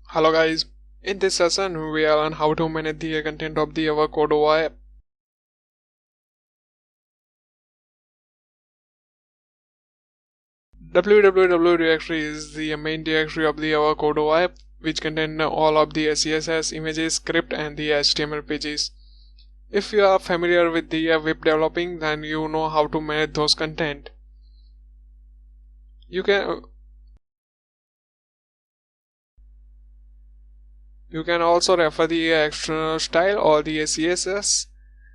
Hello guys, in this session we will learn how to manage the content of the our Cordova app. www directory is the main directory of the our Cordova app, which contain all of the CSS, images, script and the HTML pages. If you are familiar with the web developing, then you know how to manage those content. You can also refer the external style or the CSS,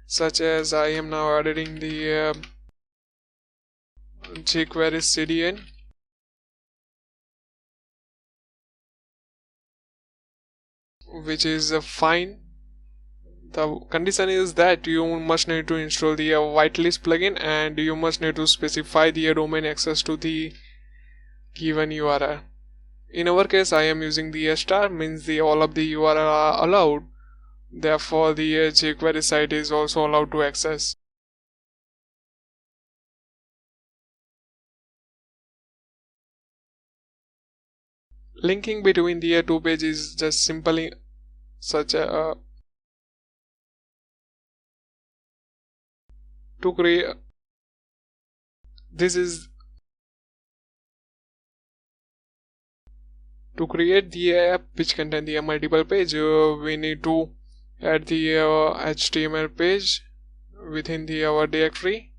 such as I am now editing the jQuery CDN. Which is fine. The condition is that you must need to install the whitelist plugin and you must need to specify the domain access to the given URL. In our case, I am using the star, means the all of the URL are allowed. Therefore, the jQuery site is also allowed to access. Linking between the two pages is just simply such a to create. This is to create the app which contain the multiple page. We need to add the HTML page within the our directory.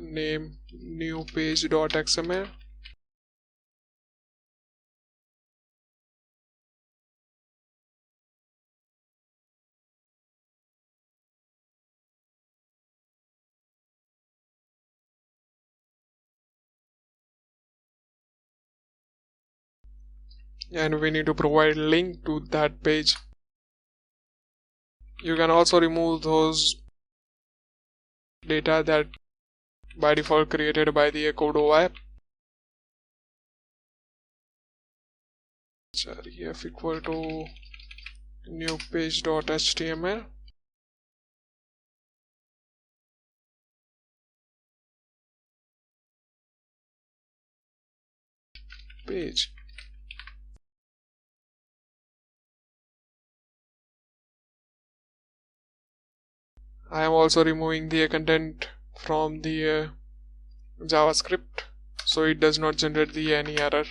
Name new page.xml. And we need to provide link to that page. You can also remove those data that by default created by the Cordova app. Ref equal to new page.html. Page. I am also removing the content from the JavaScript, so it does not generate the any error,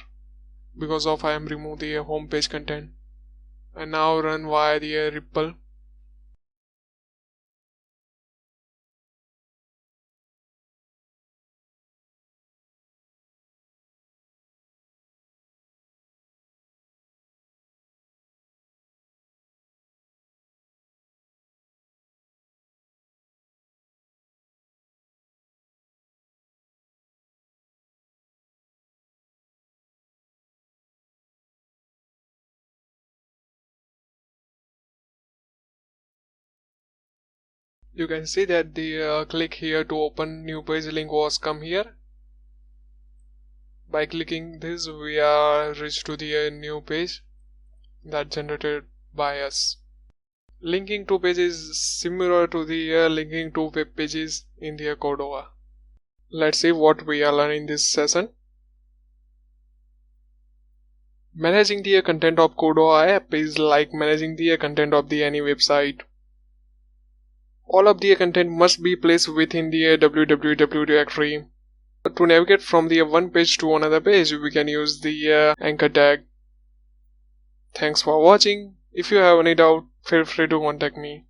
because of I am remove the home page content. And now run via the REPL. You can see that the click here to open new page link was come here. By clicking this, we are reached to the new page that generated by us. Linking to pages is similar to the linking to web pages in the Cordova. Let's see what we are learning in this session. Managing the content of Cordova app is like managing the content of the any website. All of the content must be placed within the www directory. To navigate from the one page to another page, we can use the anchor tag. Thanks for watching. If you have any doubt, feel free to contact me.